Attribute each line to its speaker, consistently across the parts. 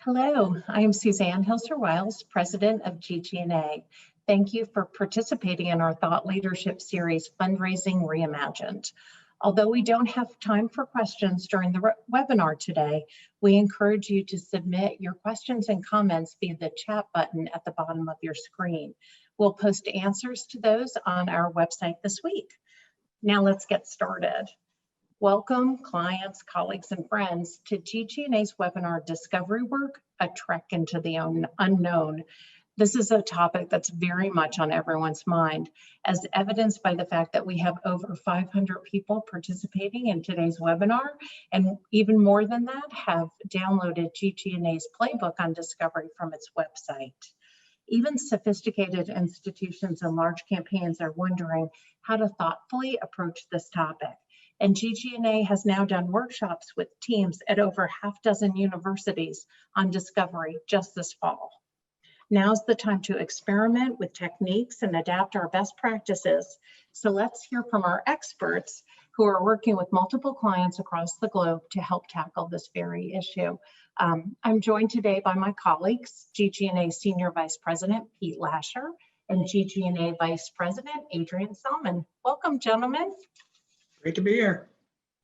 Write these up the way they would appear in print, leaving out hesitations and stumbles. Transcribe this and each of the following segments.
Speaker 1: Hello, I am Suzanne Hilser-Wiles, President of GGNA. Thank you for participating in our Thought Leadership Series, Fundraising Reimagined. Although we don't have time for questions during the webinar today, we encourage you to submit your questions and comments via the chat button at the bottom of your screen. We'll post answers to those on our website this week. Now let's get started. Welcome clients, colleagues, and friends to GGNA's webinar, Discovery Work, a Trek into the Unknown. This is a topic that's very much on everyone's mind, as evidenced by the fact that we have over 500 people participating in today's webinar, and even more than that, have downloaded GGNA's playbook on discovery from its website. Even sophisticated institutions and large campaigns are wondering how to thoughtfully approach this topic. And GGNA has now done workshops with teams at over half dozen universities on discovery just this fall. Now's the time to experiment with techniques and adapt our best practices. So let's hear from our experts who are working with multiple clients across the globe to help tackle this very issue. I'm joined today by my colleagues, GGNA Senior Vice President Pete Lasher and GGNA Vice President Adrian Salmon. Welcome, gentlemen.
Speaker 2: Great to be here.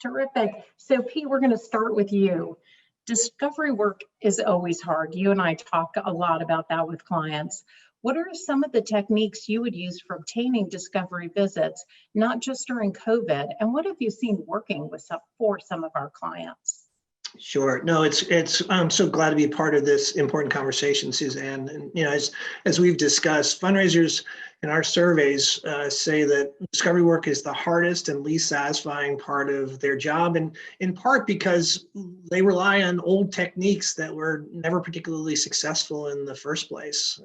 Speaker 1: Terrific. So Pete, we're going to start with you. Discovery work is always hard. You and I talk a lot about that with clients. What are some of the techniques you would use for obtaining discovery visits, not just during COVID? And what have you seen working for some of our clients?
Speaker 2: Sure. No, I'm so glad to be part of this important conversation, Suzanne. And as we've discussed, fundraisers in our surveys say that discovery work is the hardest and least satisfying part of their job, and in part because they rely on old techniques that were never particularly successful in the first place.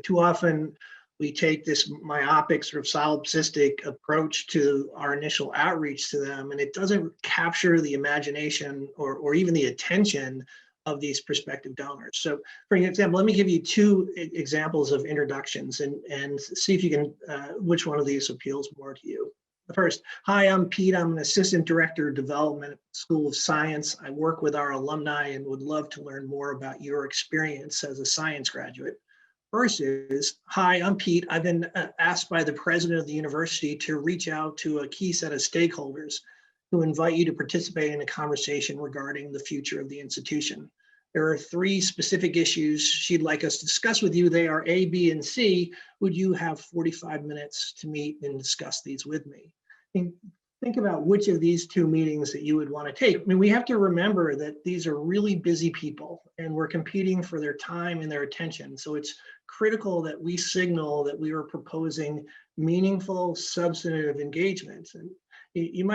Speaker 2: Too often we take this myopic, sort of solipsistic approach to our initial outreach to them, and it doesn't capture the imagination or even the attention of these prospective donors. So for example, let me give you two examples of introductions and see if you can, which one of these appeals more to you. The first, hi, I'm Pete. I'm an assistant director of development at the School of Science. I work with our alumni and would love to learn more about your experience as a science graduate. First is, hi, I'm Pete. I've been asked by the president of the university to reach out to a key set of stakeholders who invite you to participate in a conversation regarding the future of the institution. There are three specific issues she'd like us to discuss with you. They are A, B, and C. Would you have 45 minutes to meet and discuss these with me? Think about which of these two meetings that you would want to take. I mean, we have to remember that these are really busy people and we're competing for their time and their attention. So it's critical that we signal that we are proposing meaningful, substantive engagement. And it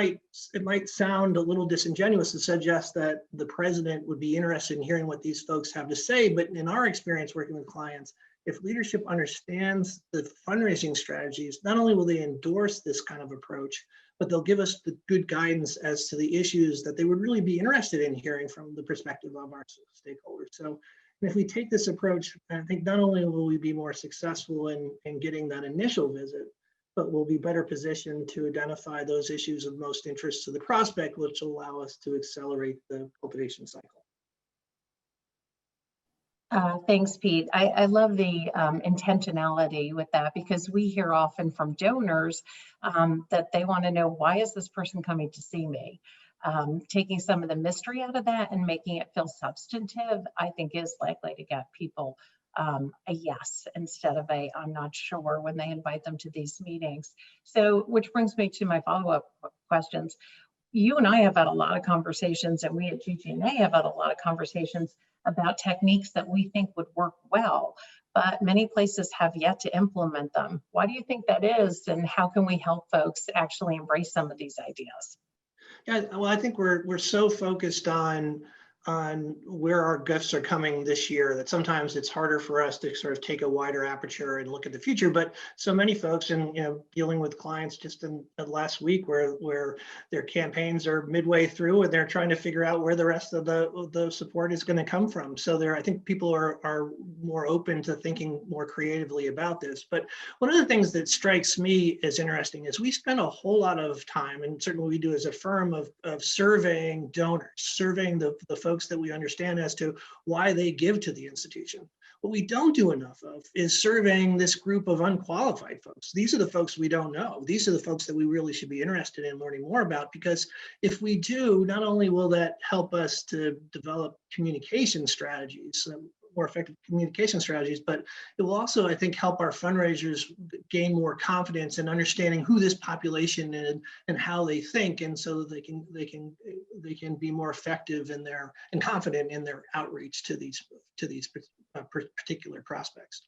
Speaker 2: might sound a little disingenuous to suggest that the president would be interested in hearing what these folks have to say, but in our experience working with clients, if leadership understands the fundraising strategies, not only will they endorse this kind of approach, but they'll give us the good guidance as to the issues that they would really be interested in hearing from the perspective of our stakeholders. So if we take this approach, I think not only will we be more successful in getting that initial visit, but we'll be better positioned to identify those issues of most interest to the prospect, which will allow us to accelerate the cultivation cycle.
Speaker 1: Thanks, Pete. I love the intentionality with that, because we hear often from donors that they want to know, why is this person coming to see me? Taking some of the mystery out of that and making it feel substantive, I think is likely to get people a yes instead of a I'm not sure when they invite them to these meetings. So, which brings me to my follow-up questions. You and I have had a lot of conversations, and we at GGNA have had a lot of conversations about techniques that we think would work well, but many places have yet to implement them. Why do you think that is, and how can we help folks actually embrace some of these ideas?
Speaker 2: Yeah, well, I think we're so focused on where our gifts are coming this year that sometimes it's harder for us to sort of take a wider aperture and look at the future. But so many folks, and dealing with clients just in the last week where their campaigns are midway through and they're trying to figure out where the rest of the support is going to come from. So I think people are more open to thinking more creatively about this. But one of the things that strikes me as interesting is we spend a whole lot of time, and certainly we do as a firm, of surveying donors, surveying the folks folks that we understand as to why they give to the institution. What we don't do enough of is surveying this group of unqualified folks. These are the folks we don't know. These are the folks that we really should be interested in learning more about, because if we do, not only will that help us to develop communication strategies, more effective communication strategies, but it will also, I think, help our fundraisers gain more confidence in understanding who this population is and how they think, and so that they can be more effective in their and confident in their outreach to these particular prospects.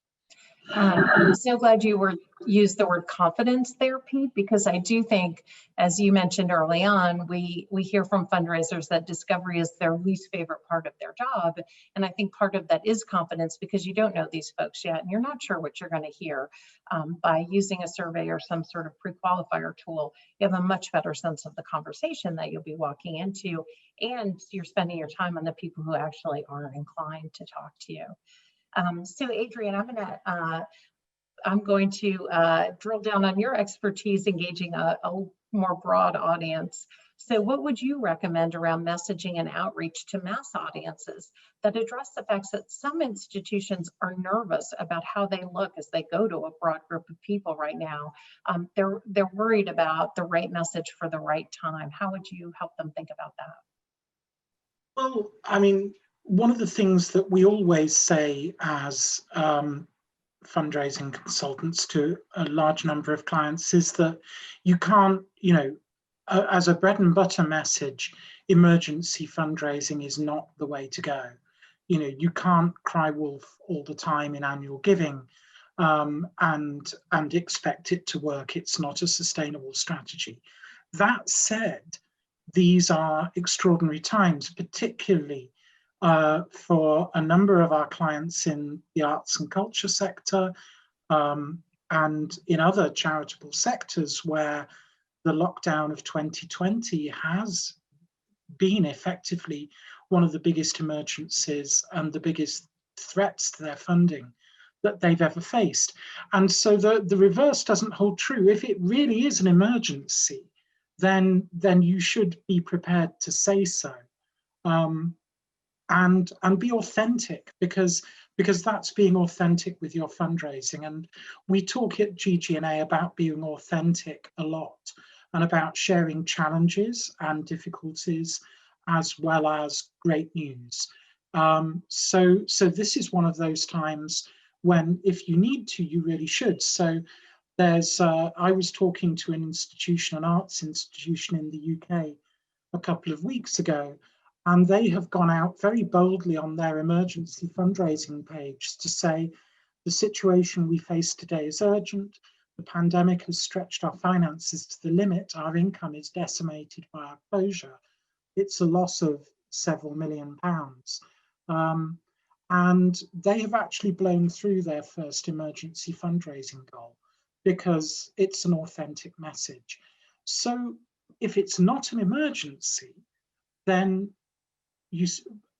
Speaker 1: I'm so glad you used the word confidence there, Pete, because I do think, as you mentioned early on, we hear from fundraisers that discovery is their least favorite part of their job. And I think part of that is confidence, because you don't know these folks yet and you're not sure what you're going to hear. By using a survey or some sort of pre-qualifier tool, you have a much better sense of the conversation that you'll be walking into, and you're spending your time on the people who actually are inclined to talk to you. So Adrian, I'm going to drill down on your expertise engaging a more broad audience. So what would you recommend around messaging and outreach to mass audiences that address the facts that some institutions are nervous about how they look as they go to a broad group of people right now? They're worried about the right message for the right time. How would you help them think about that?
Speaker 3: Well, I mean, one of the things that we always say as fundraising consultants to a large number of clients is that you can't, as a bread and butter message, emergency fundraising is not the way to go. You can't cry wolf all the time in annual giving and expect it to work. It's not a sustainable strategy. That said, these are extraordinary times, particularly for a number of our clients in the arts and culture sector and in other charitable sectors where the lockdown of 2020 has been effectively one of the biggest emergencies and the biggest threats to their funding that they've ever faced. And so the reverse doesn't hold true. If it really is an emergency, then you should be prepared to say so. And be authentic, because that's being authentic with your fundraising. And we talk at GGNA about being authentic a lot and about sharing challenges and difficulties as well as great news. So this is one of those times when, if you need to, you really should. So there's I was talking to an arts institution in the UK a couple of weeks ago, and they have gone out very boldly on their emergency fundraising page to say the situation we face today is urgent. The pandemic has stretched our finances to the limit. Our income is decimated by our closure. It's a loss of several £million. And they have actually blown through their first emergency fundraising goal because it's an authentic message. So if it's not an emergency, then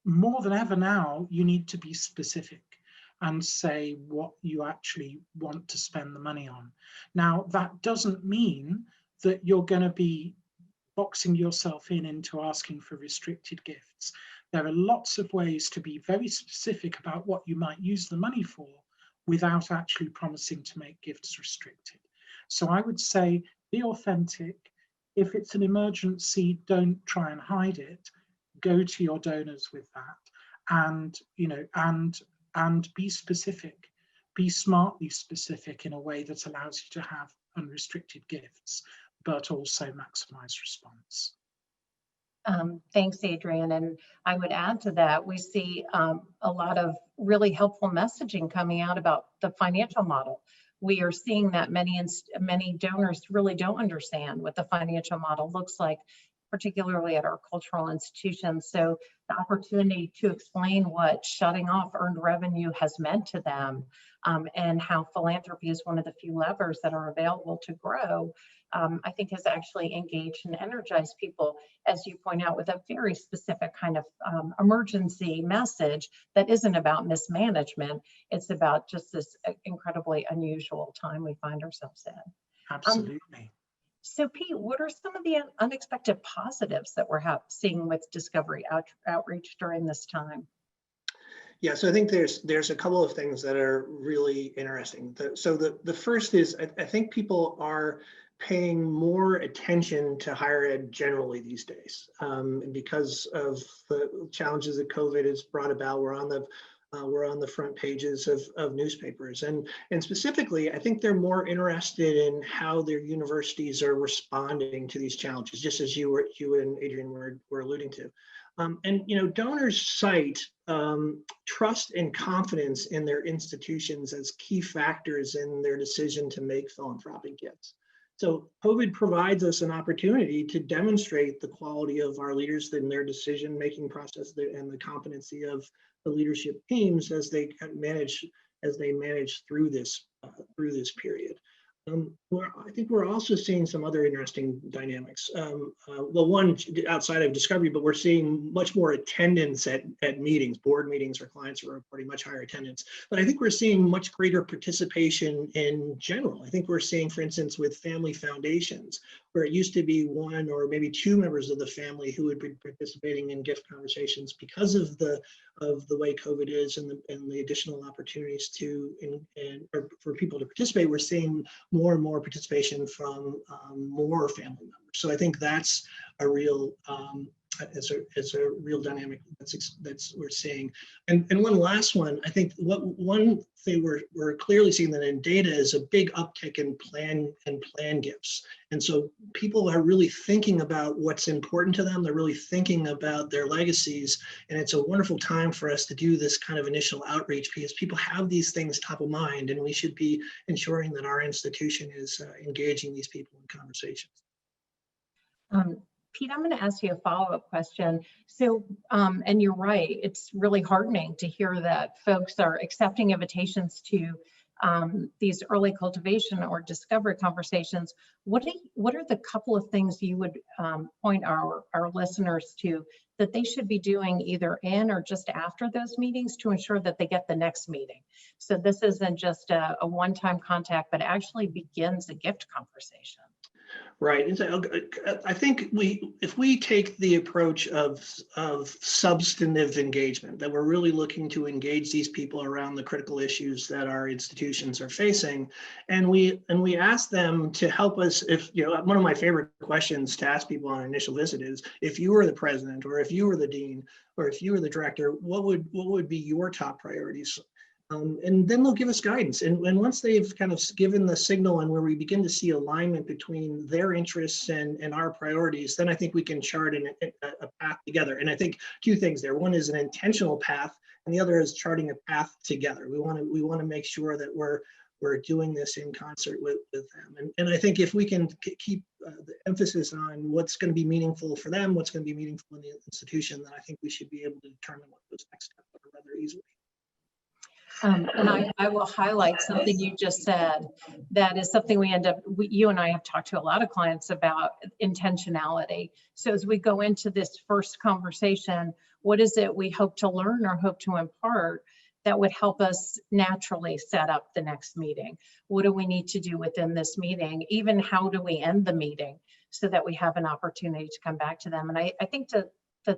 Speaker 3: more than ever now, you need to be specific and say what you actually want to spend the money on. Now, that doesn't mean that you're going to be boxing yourself into asking for restricted gifts. There are lots of ways to be very specific about what you might use the money for without actually promising to make gifts restricted. So I would say be authentic. If it's an emergency, don't try and hide it. Go to your donors with that, and be specific. Be smartly specific in a way that allows you to have unrestricted gifts, but also maximize response.
Speaker 1: Thanks, Adrian. And I would add to that, we see a lot of really helpful messaging coming out about the financial model. We are seeing that many donors really don't understand what the financial model looks like, particularly at our cultural institutions. So the opportunity to explain what shutting off earned revenue has meant to them, and how philanthropy is one of the few levers that are available to grow, I think has actually engaged and energized people, as you point out, with a very specific kind of emergency message that isn't about mismanagement. It's about just this incredibly unusual time we find ourselves in.
Speaker 3: Absolutely.
Speaker 1: So Pete, what are some of the unexpected positives that we're seeing with Discovery outreach during this time?
Speaker 2: Yeah, so I think there's a couple of things that are really interesting. The first is I think people are paying more attention to higher ed generally these days, and because of the challenges that COVID has brought about. We're on the front pages of newspapers, and specifically, I think they're more interested in how their universities are responding to these challenges, just as you and Adrian were alluding to. And donors cite trust and confidence in their institutions as key factors in their decision to make philanthropic gifts. So COVID provides us an opportunity to demonstrate the quality of our leaders in their decision-making process and the competency of the leadership teams as they manage through this period. I think we're also seeing some other interesting dynamics. Well, one outside of Discovery, but we're seeing much more attendance at meetings, board meetings, where clients are reporting much higher attendance. But I think we're seeing much greater participation in general. I think we're seeing, for instance, with family foundations, where it used to be one or maybe two members of the family who would be participating in gift conversations, because of the way COVID is and the additional opportunities or for people to participate. We're seeing more and more participation from more family members. So I think that's a real it's a real dynamic that's we're seeing. And one last one, I think one thing we're clearly seeing that in data is a big uptick in plan gifts. And so people are really thinking about what's important to them. They're really thinking about their legacies. And it's a wonderful time for us to do this kind of initial outreach, because people have these things top of mind, and we should be ensuring that our institution is engaging these people in conversations.
Speaker 1: Pete, I'm going to ask you a follow-up question. So, and you're right, it's really heartening to hear that folks are accepting invitations to these early cultivation or discovery conversations. What are the couple of things you would point our listeners to that they should be doing either in or just after those meetings to ensure that they get the next meeting? So this isn't just a one-time contact, but actually begins a gift conversation.
Speaker 2: Right. And so I think if we take the approach of substantive engagement, that we're really looking to engage these people around the critical issues that our institutions are facing, and we ask them to help us. If one of my favorite questions to ask people on an initial visit is, if you were the president, or if you were the dean, or if you were the director, what would be your top priorities? And then they'll give us guidance. And once they've kind of given the signal, and where we begin to see alignment between their interests and our priorities, then I think we can chart a path together. And I think two things there. One is an intentional path, and the other is charting a path together. We want to make sure that we're doing this in concert with them. And I think if we can keep the emphasis on what's going to be meaningful for them, what's going to be meaningful in the institution, then I think we should be able to determine what those next steps are rather easily.
Speaker 1: And I will highlight something you just said. That is something you and I have talked to a lot of clients about, intentionality. So as we go into this first conversation, what is it we hope to learn or hope to impart that would help us naturally set up the next meeting? What do we need to do within this meeting? Even how do we end the meeting so that we have an opportunity to come back to them? And I think to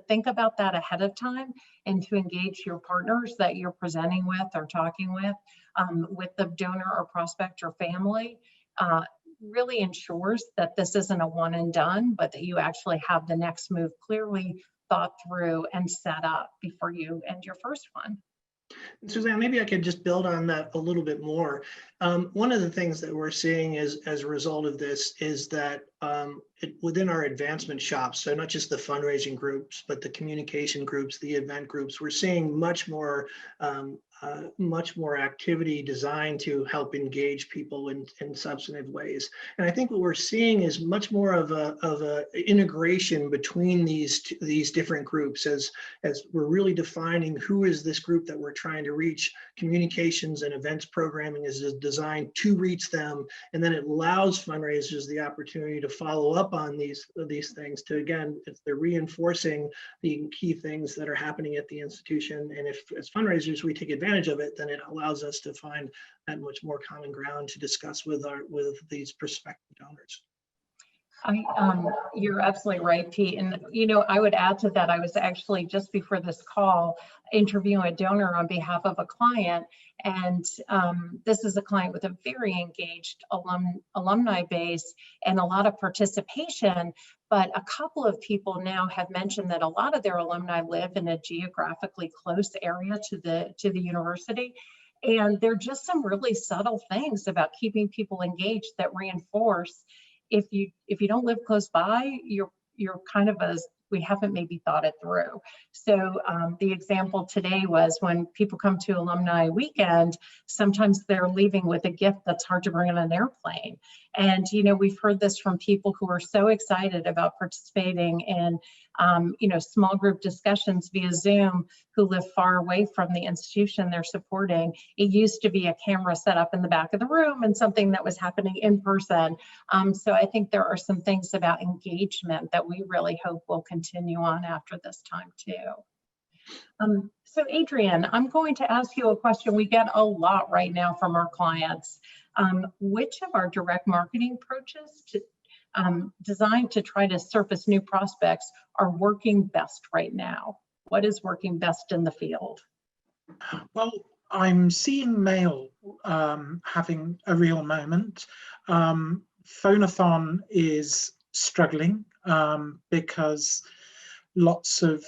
Speaker 1: think about that ahead of time, and to engage your partners that you're presenting with or talking with the donor or prospect or family, really ensures that this isn't a one and done, but that you actually have the next move clearly thought through and set up before you end your first one.
Speaker 2: Suzanne, maybe I could just build on that a little bit more. One of the things that we're seeing as a result of this is that within our advancement shops, so not just the fundraising groups, but the communication groups, the event groups, we're seeing much more activity designed to help engage people in substantive ways. And I think what we're seeing is much more of a integration between these different groups as we're really defining who is this group that we're trying to reach. Communications and events programming is designed to reach them, and then it allows fundraisers the opportunity to follow up on these things to, again, if they're reinforcing the key things that are happening at the institution. And if as fundraisers we take advantage of it, then it allows us to find that much more common ground to discuss with these prospective donors.
Speaker 1: You're absolutely right, Pete. And, I would add to that, I was actually just before this call interviewing a donor on behalf of a client. And this is a client with a very engaged alumni base and a lot of participation. But a couple of people now have mentioned that a lot of their alumni live in a geographically close area to the university. And there are just some really subtle things about keeping people engaged that reinforce if you don't live close by, you're kind of we haven't maybe thought it through. So the example today was when people come to alumni weekend, sometimes they're leaving with a gift that's hard to bring on an airplane. And we've heard this from people who are so excited about participating in small group discussions via Zoom, who live far away from the institution they're supporting. It used to be a camera set up in the back of the room and something that was happening in person. So I think there are some things about engagement that we really hope will continue on after this time too. So Adrian, I'm going to ask you a question we get a lot right now from our clients. Which of our direct marketing approaches designed to try to surface new prospects are working best right now? What is working best in the field?
Speaker 3: Well, I'm seeing mail having a real moment. Phonathon is struggling because lots of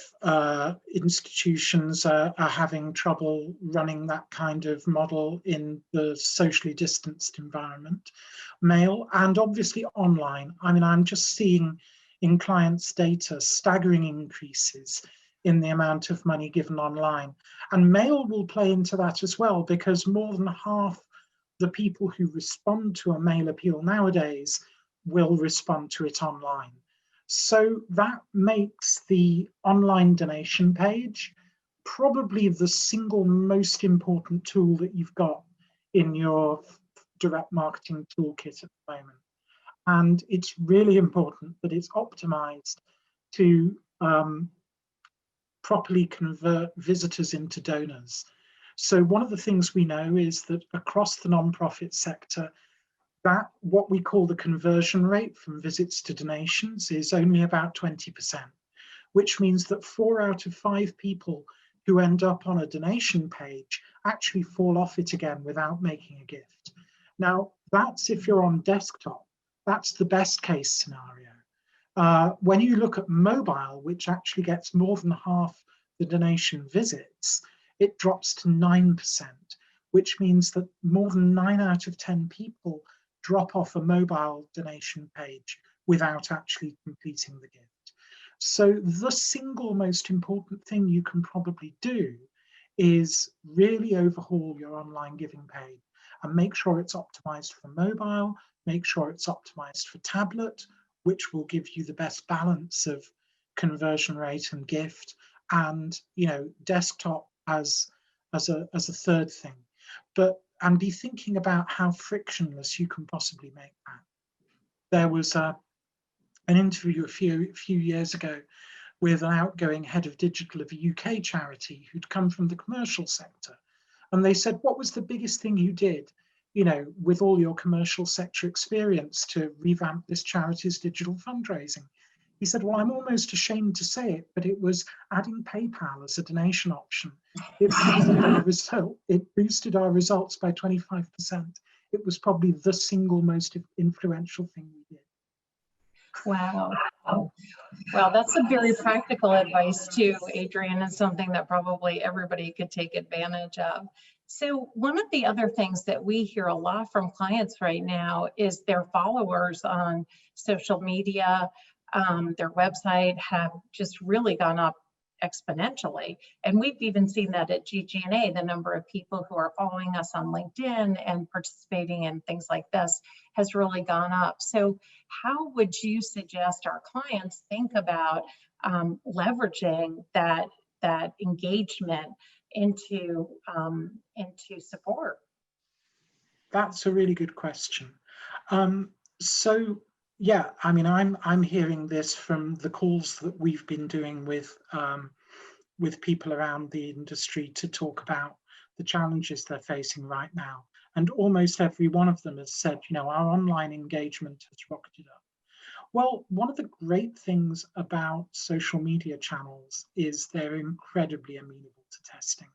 Speaker 3: institutions are having trouble running that kind of model in the socially distanced environment. Mail and obviously online. I mean, I'm just seeing in clients' data staggering increases in the amount of money given online. And mail will play into that as well, because more than half the people who respond to a mail appeal nowadays will respond to it online. So that makes the online donation page probably the single most important tool that you've got in your direct marketing toolkit at the moment. And it's really important that it's optimized to properly convert visitors into donors. So one of the things we know is that across the nonprofit sector, that what we call the conversion rate from visits to donations is only about 20%, which means that 4 out of 5 people who end up on a donation page actually fall off it again without making a gift. Now, that's if you're on desktop, that's the best case scenario. When you look at mobile, which actually gets more than half the donation visits, it drops to 9%, which means that more than 9 out of 10 people drop off a mobile donation page without actually completing the gift. So the single most important thing you can probably do is really overhaul your online giving page and make sure it's optimized for mobile, make sure it's optimized for tablet, which will give you the best balance of conversion rate and gift, and desktop as a third thing. And be thinking about how frictionless you can possibly make that. There was an interview a few years ago with an outgoing head of digital of a UK charity who'd come from the commercial sector. And they said, what was the biggest thing you did, with all your commercial sector experience to revamp this charity's digital fundraising? He said, well, I'm almost ashamed to say it, but it was adding PayPal as a donation option. It boosted our results by 25%. It was probably the single most influential thing we did.
Speaker 1: Wow. Well, that's some very practical advice too, Adrian, and something that probably everybody could take advantage of. So one of the other things that we hear a lot from clients right now is their followers on social media, their website have just really gone up exponentially. And we've even seen that at GGNA, the number of people who are following us on LinkedIn and participating in things like this has really gone up. So how would you suggest our clients think about leveraging that engagement into support?
Speaker 3: That's a really good question. So yeah, I mean, I'm hearing this from the calls that we've been doing with people around the industry to talk about the challenges they're facing right now. And almost every one of them has said, our online engagement has rocketed up. Well, one of the great things about social media channels is they're incredibly amenable to testing,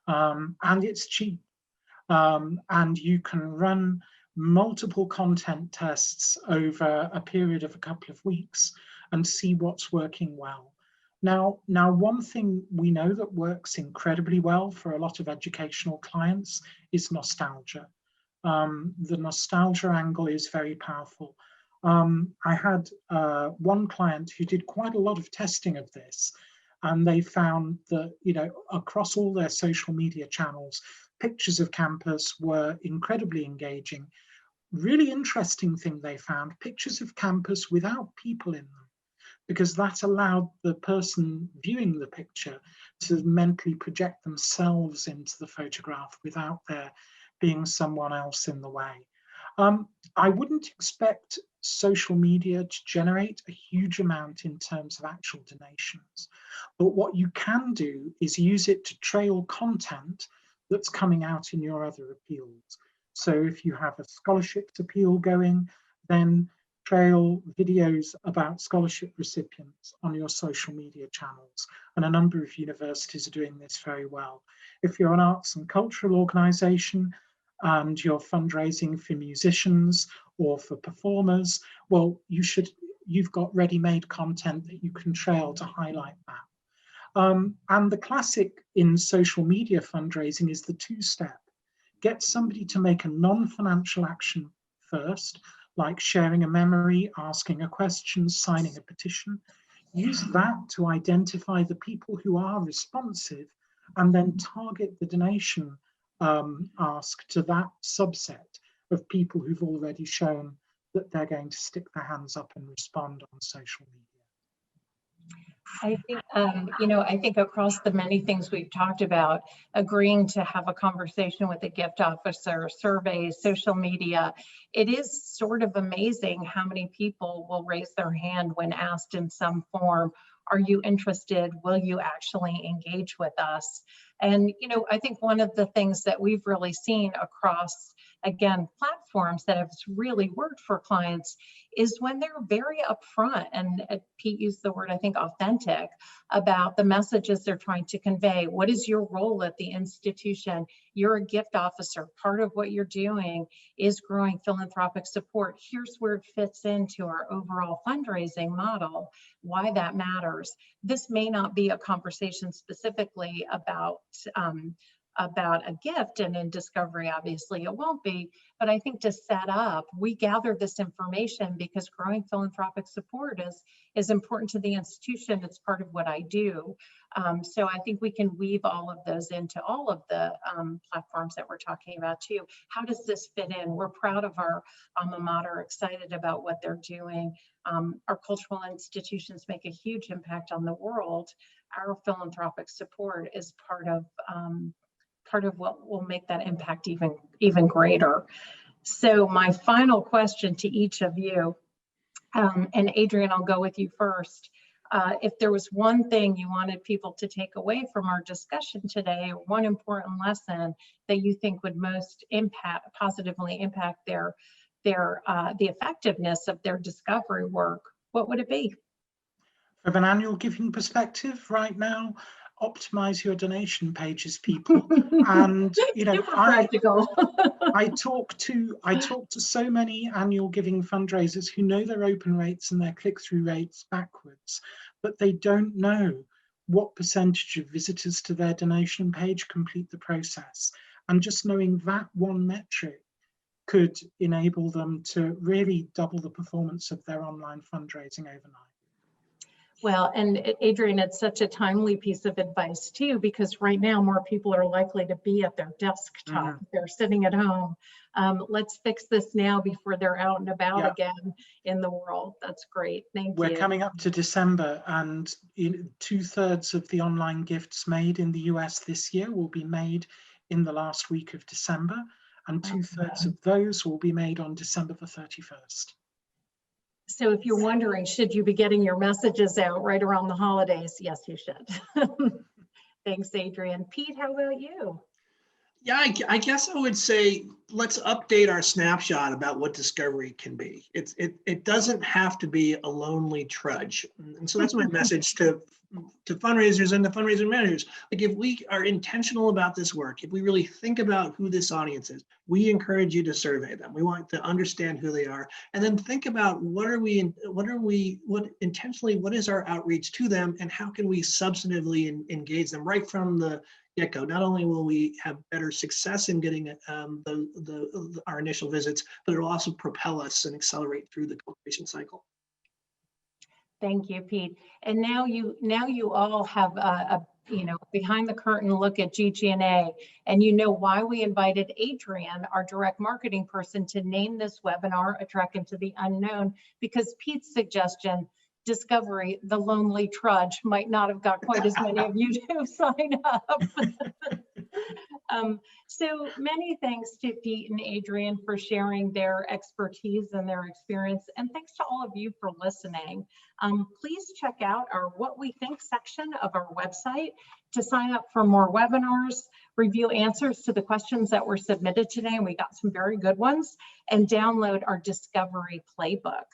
Speaker 3: and it's cheap. And you can run multiple content tests over a period of a couple of weeks and see what's working well. Now, one thing we know that works incredibly well for a lot of educational clients is nostalgia. The nostalgia angle is very powerful. I had one client who did quite a lot of testing of this, and they found that, you know, across all their social media channels, pictures of campus were incredibly engaging. Really interesting thing they found, pictures of campus without people in them, because that allowed the person viewing the picture to mentally project themselves into the photograph without there being someone else in the way. I wouldn't expect social media to generate a huge amount in terms of actual donations, but what you can do is use it to trail content that's coming out in your other appeals. So if you have a scholarships appeal going, then trail videos about scholarship recipients on your social media channels. And a number of universities are doing this very well. If you're an arts and cultural organisation and you're fundraising for musicians or for performers, well, you've got ready-made content that you can trail to highlight that. And the classic in social media fundraising is the two-step. Get somebody to make a non-financial action first, like sharing a memory, asking a question, signing a petition. Use that to identify the people who are responsive, and then target the donation ask to that subset of people who've already shown that they're going to stick their hands up and respond on social media.
Speaker 1: I think, I think across the many things we've talked about, agreeing to have a conversation with a gift officer, surveys, social media, it is sort of amazing how many people will raise their hand when asked in some form, are you interested? Will you actually engage with us? And, I think one of the things that we've really seen across, again, platforms that have really worked for clients is when they're very upfront, and Pete used the word, I think, authentic, about the messages they're trying to convey. What is your role at the institution? You're a gift officer. Part of what you're doing is growing philanthropic support. Here's where it fits into our overall fundraising model, why that matters. This may not be a conversation specifically about a gift, and in discovery obviously it won't be, but I think to set up, we gather this information because growing philanthropic support is important to the institution. It's part of what I do. So I think we can weave all of those into all of the platforms that we're talking about too. How does this fit in? We're proud of our alma mater, excited about what they're doing. Our cultural institutions make a huge impact on the world. Our philanthropic support is part of what will make that impact even greater. So my final question to each of you, and Adrian, I'll go with you first. If there was one thing you wanted people to take away from our discussion today, or one important lesson that you think would most positively impact the effectiveness of their discovery work, what would it be?
Speaker 3: From an annual giving perspective, right now, optimize your donation pages, people. And I talk to so many annual giving fundraisers who know their open rates and their click-through rates backwards, but they don't know what percentage of visitors to their donation page complete the process. And just knowing that one metric could enable them to really double the performance of their online fundraising overnight.
Speaker 1: Well, and Adrian, it's such a timely piece of advice too, because right now more people are likely to be at their desktop. They're sitting at home. Let's fix this now before they're out and about again in the world. That's great. Thank you.
Speaker 3: We're coming up to December, and 2/3 of the online gifts made in the US this year will be made in the last week of December, and 2/3 of those will be made on December the 31st.
Speaker 1: So if you're wondering, should you be getting your messages out right around the holidays? Yes, you should. Thanks, Adrian. Pete, how about you?
Speaker 2: Yeah, I guess I would say let's update our snapshot about what discovery can be. It doesn't have to be a lonely trudge, and so that's my message to fundraisers and to fundraiser managers. Like, if we are intentional about this work, if we really think about who this audience is, we encourage you to survey them. We want to understand who they are, and then think about what intentionally, what is our outreach to them, and how can we substantively engage them right from the get-go. Not only will we have better success in getting our initial visits, but it'll also propel us and accelerate through the cultivation cycle.
Speaker 1: Thank you, Pete. And now you all have a behind the curtain look at GGNA, and you know why we invited Adrian, our direct marketing person, to name this webinar "A Trek into the Unknown," because Pete's suggestion, discovery, the lonely trudge, might not have got quite as many of you to sign up. So many thanks to Pete and Adrian for sharing their expertise and their experience, and thanks to all of you for listening. Please check out our What We Think section of our website to sign up for more webinars, review answers to the questions that were submitted today, and we got some very good ones, and download our Discovery Playbook.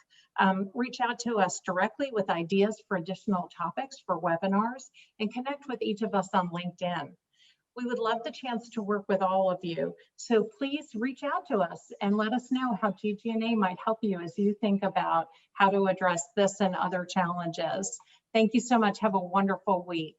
Speaker 1: Reach out to us directly with ideas for additional topics for webinars, and connect with each of us on LinkedIn. We would love the chance to work with all of you. So please reach out to us and let us know how GGNA might help you as you think about how to address this and other challenges. Thank you so much. Have a wonderful week.